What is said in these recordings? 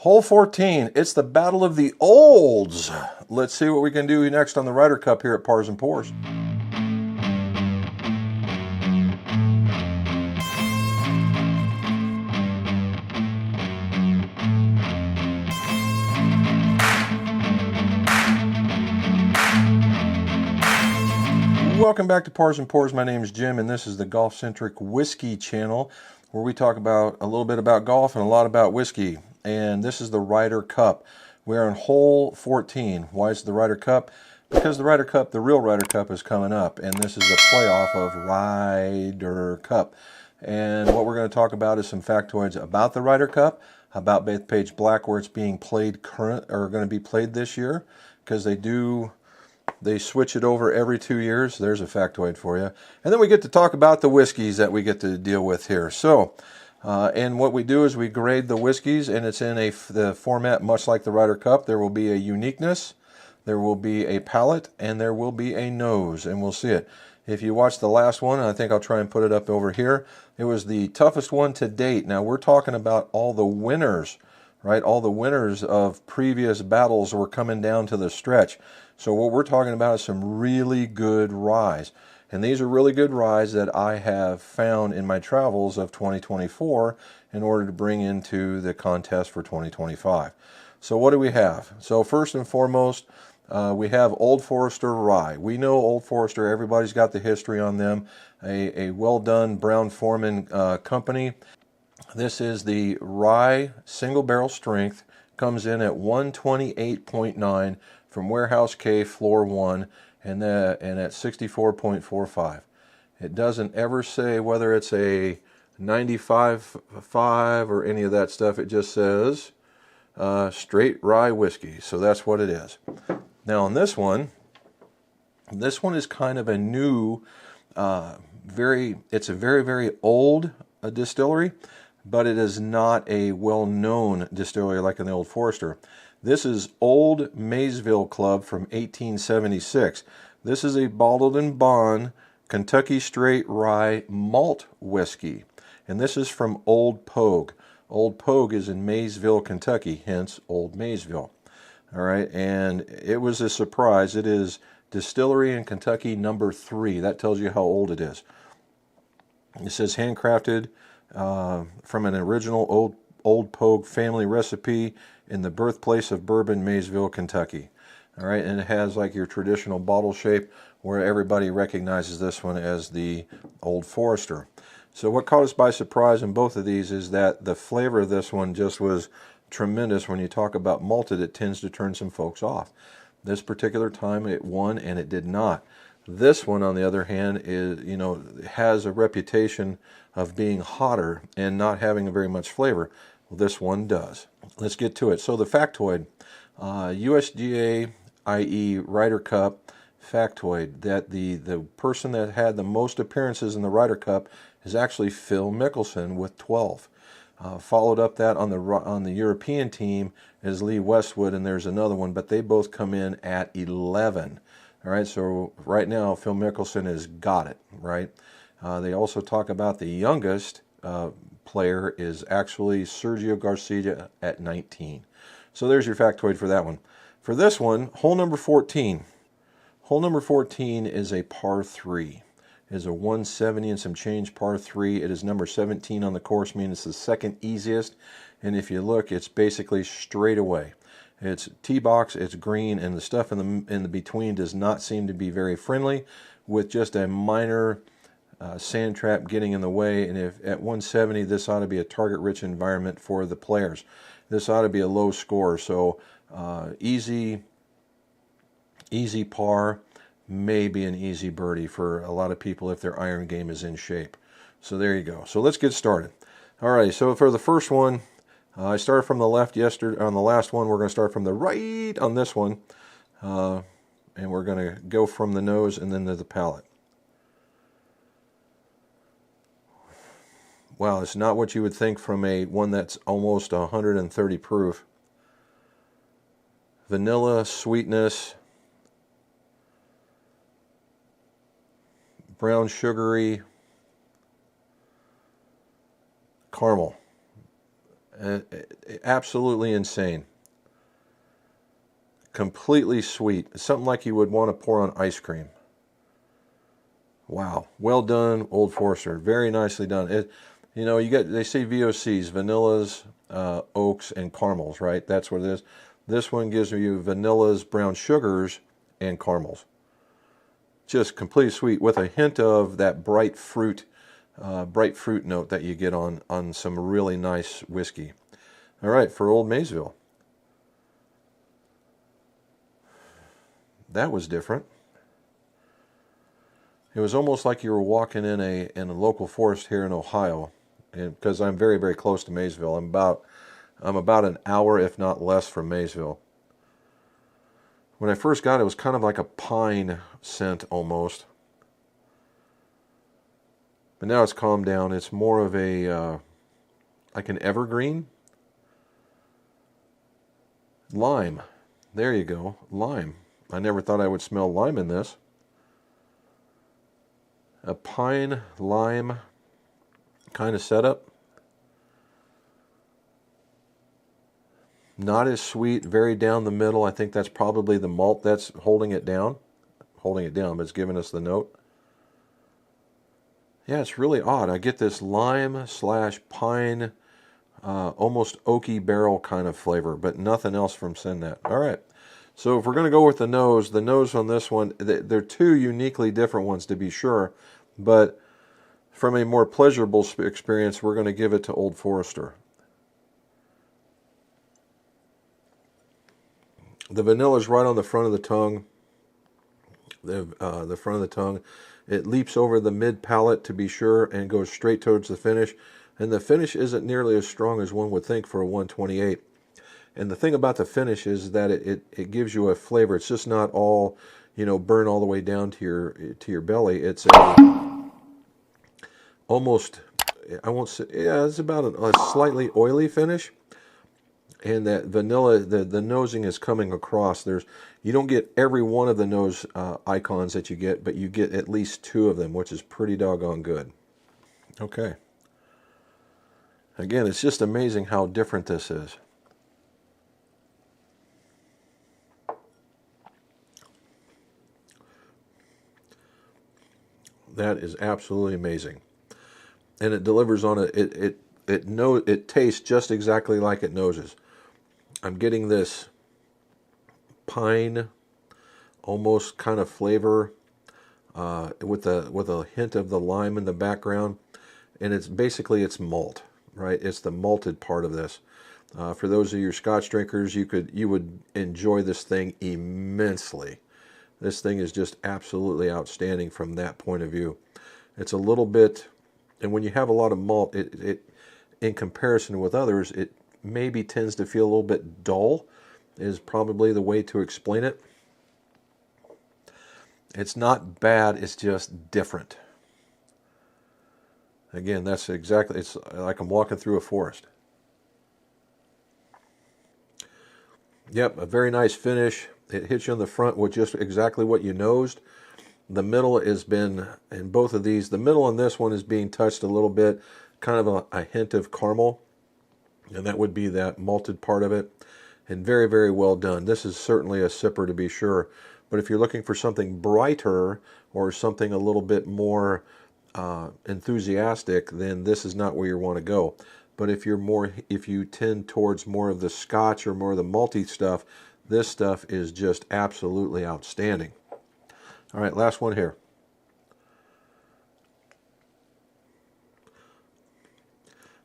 Hole 14, it's the Battle of the Olds. Let's see what we can do next on the Ryder Cup here at Pars and Pours. Welcome back to Pars and Pours. My name is Jim, and this is the golf-centric whiskey channel, where we talk about a little bit about golf and a lot about whiskey. And this is the Ryder Cup. We are on hole 14. Why is it the Ryder Cup? Because the Ryder Cup, the real Ryder Cup, is coming up, and this is a playoff of Ryder Cup. And what we're going to talk about is some factoids about the Ryder Cup, about Bethpage Black, where it's being played going to be played this year, because they switch it over every 2 years. There's a factoid for you. And then we get to talk about the whiskeys that we get to deal with here. So, and what we do is we grade the whiskeys, and it's in the format much like the Ryder Cup. There will be a uniqueness, there will be a palate, and there will be a nose, and we'll see it. If you watched the last one, I think I'll try and put it up over here. It was the toughest one to date. Now, we're talking about all the winners, right? All the winners of previous battles were coming down to the stretch. So what we're talking about is some really good ryes. And these are really good ryes that I have found in my travels of 2024 in order to bring into the contest for 2025. So what do we have? So first and foremost, we have Old Forester rye. We know Old Forester, everybody's got the history on them. A well-done Brown-Forman company. This is the rye single barrel strength, comes in at 128.9 from Warehouse K Floor 1 and at 64.45. It doesn't ever say whether it's a 95.5 or any of that stuff. It just says straight rye whiskey. So that's what it is. Now on this one is kind of a new, it's a very, very old distillery, but it is not a well-known distillery like in the Old Forester. This is Old Maysville Club from 1876. This is a bottled and bond Kentucky straight rye malt whiskey. And this is from Old Pogue. Old Pogue is in Maysville, Kentucky, hence Old Maysville. All right, and it was a surprise. It is distillery in Kentucky number 3. That tells you how old it is. It says handcrafted from an original Old Pogue family recipe in the birthplace of bourbon, Maysville, Kentucky. All right, and it has like your traditional bottle shape where everybody recognizes this one as the Old Forester. So what caught us by surprise in both of these is that the flavor of this one just was tremendous. When you talk about malted, it tends to turn some folks off. This particular time it won and it did not. This one, on the other hand, is, has a reputation of being hotter and not having very much flavor. Well, this one does. Let's get to it. So the factoid, USGA, i.e. Ryder Cup factoid, that the person that had the most appearances in the Ryder Cup is actually Phil Mickelson with 12. Followed up that on the European team is Lee Westwood, and there's another one, but they both come in at 11. All right, so right now Phil Mickelson has got it, right? They also talk about the youngest player is actually Sergio Garcia at 19. So there's your factoid for that one. For this one, hole number 14. Hole number 14 is a par 3. It is a 170 and some change par 3. It is number 17 on the course, meaning it's the second easiest. And if you look, it's basically straight away. It's tee box, it's green, and the stuff in the between does not seem to be very friendly, with just a minor sand trap getting in the way. And if at 170, this ought to be a target-rich environment for the players. This ought to be a low score. So easy par, maybe an easy birdie for a lot of people if their iron game is in shape. So there you go. So let's get started. All right. So for the first one, I started from the left yesterday. On the last one, we're going to start from the right on this one, and we're going to go from the nose and then to the palate. Wow, it's not what you would think from one that's almost 130 proof. Vanilla, sweetness, brown sugary, caramel. Absolutely insane. Completely sweet. Something like you would want to pour on ice cream. Wow. Well done, Old Forester. Very nicely done. You know, they say VOCs, vanillas, oaks, and caramels, right? That's what it is. This one gives you vanillas, brown sugars, and caramels. Just completely sweet with a hint of that bright fruit note that you get on some really nice whiskey. All right, for Old Maysville. That was different. It was almost like you were walking in a local forest here in Ohio, and because I'm very, very close to Maysville. I'm about an hour, if not less, from Maysville. When I first got it, it was kind of like a pine scent almost. But now it's calmed down. It's more of a like an evergreen. Lime. There you go. Lime. I never thought I would smell lime in this. A pine lime kind of setup. Not as sweet, very down the middle. I think that's probably the malt that's holding it down. Holding it down, but it's giving us the note. Yeah, it's really odd. I get this lime / pine, almost oaky barrel kind of flavor, but nothing else from Sinnet. All right. So if we're going to go with the nose on this one, they're two uniquely different ones to be sure, but from a more pleasurable experience, we're going to give it to Old Forester. The vanilla is right on the front of the tongue. The front of the tongue. It leaps over the mid palate to be sure and goes straight towards the finish. And the finish isn't nearly as strong as one would think for a 128. And the thing about the finish is that it gives you a flavor. It's just not all, burn all the way down to your belly. It's almost, I won't say, yeah, it's about a slightly oily finish. And that vanilla, the nosing is coming across. You don't get every one of the nose icons that you get, but you get at least two of them, which is pretty doggone good. Okay. Again, it's just amazing how different this is. That is absolutely amazing, and it delivers on it tastes just exactly like it noses. I'm getting this pine, almost kind of flavor, with a hint of the lime in the background, and it's malt, right? It's the malted part of this. For those of you Scotch drinkers, you would enjoy this thing immensely. This thing is just absolutely outstanding from that point of view. It's a little bit, and when you have a lot of malt, it in comparison with others, it maybe tends to feel a little bit dull, is probably the way to explain it. It's not bad, it's just different. Again, it's like I'm walking through a forest. Yep, a very nice finish. It hits you on the front with just exactly what you nosed. The middle has been, in both of these, the middle on this one is being touched a little bit, kind of a hint of caramel, and that would be that malted part of it. And very, very well done. This is certainly a sipper to be sure. But if you're looking for something brighter or something a little bit more enthusiastic, then this is not where you want to go. But if you tend towards more of the Scotch or more of the malty stuff, this stuff is just absolutely outstanding. All right, last one here.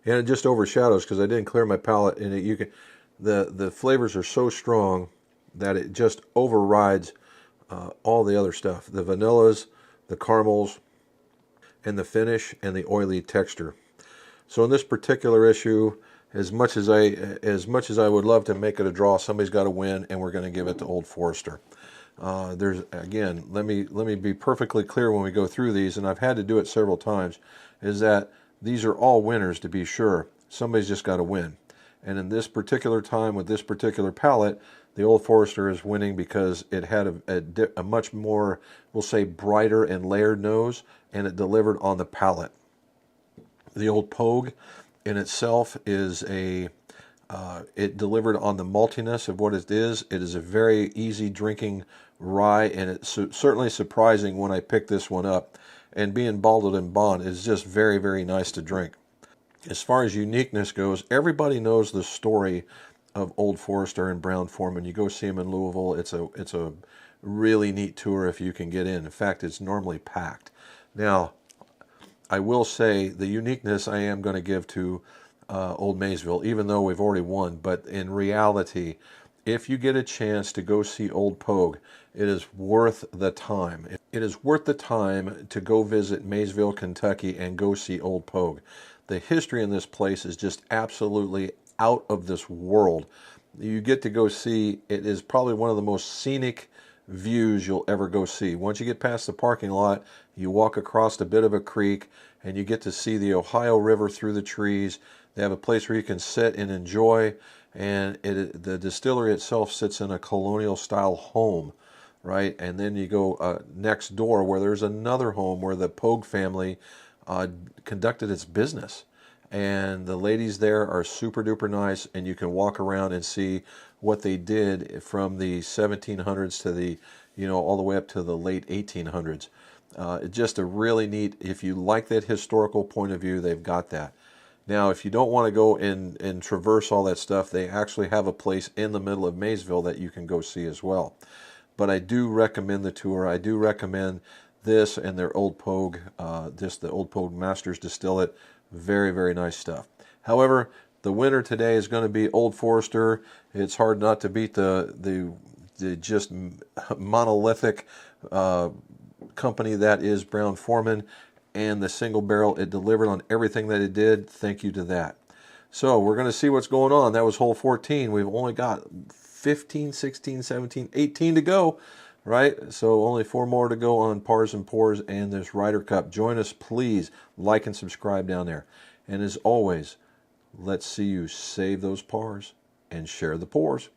And it just overshadows because I didn't clear my palate, and the flavors are so strong that it just overrides all the other stuff. The vanillas, the caramels, and the finish, and the oily texture. So in this particular issue, as much as I would love to make it a draw, somebody's got to win, and we're going to give it to Old Forester. Let me be perfectly clear when we go through these, and I've had to do it several times, is that these are all winners to be sure. Somebody's just got to win. And in this particular time with this particular palette, the Old Forester is winning because it had a much more, we'll say, brighter and layered nose, and it delivered on the palate. The Old Pogue in itself is It delivered on the maltiness of what it is. It is a very easy drinking rye, and it's certainly surprising when I picked this one up. And being bottled in bond is just very, very nice to drink. As far as uniqueness goes, everybody knows the story of Old Forester and Brown-Forman. You go see them in Louisville. It's a really neat tour if you can get in. In fact, it's normally packed. Now, I will say the uniqueness I am going to give to Old Maysville, even though we've already won. But in reality, if you get a chance to go see Old Pogue, it is worth the time. It is worth the time to go visit Maysville, Kentucky, and go see Old Pogue. The history in this place is just absolutely out of this world. You get to go see, it is probably one of the most scenic views you'll ever go see. Once you get past the parking lot, you walk across a bit of a creek, and you get to see the Ohio River through the trees. They have a place where you can sit and enjoy, and the distillery itself sits in a colonial-style home, right? And then you go next door where there's another home where the Pogue family conducted its business. And the ladies there are super duper nice, and you can walk around and see what they did from the 1700s to the, all the way up to the late 1800s. Just a really neat, if you like that historical point of view, they've got that. Now, if you don't want to go and traverse all that stuff, they actually have a place in the middle of Maysville that you can go see as well. But I do recommend the tour. I do recommend this and their Old Pogue, the Old Pogue Masters Distillate. Very, very nice stuff. However, the winner today is going to be Old Forester. It's hard not to beat the just monolithic company that is Brown-Forman, and the single barrel. It delivered on everything that it did. Thank you to that. So we're going to see what's going on. That was hole 14. We've only got 15, 16, 17, 18 to go, right? So only 4 more to go on Pars and Pours and this Ryder Cup. Join us, please. Like and subscribe down there. And as always, let's see you save those pars and share the pours.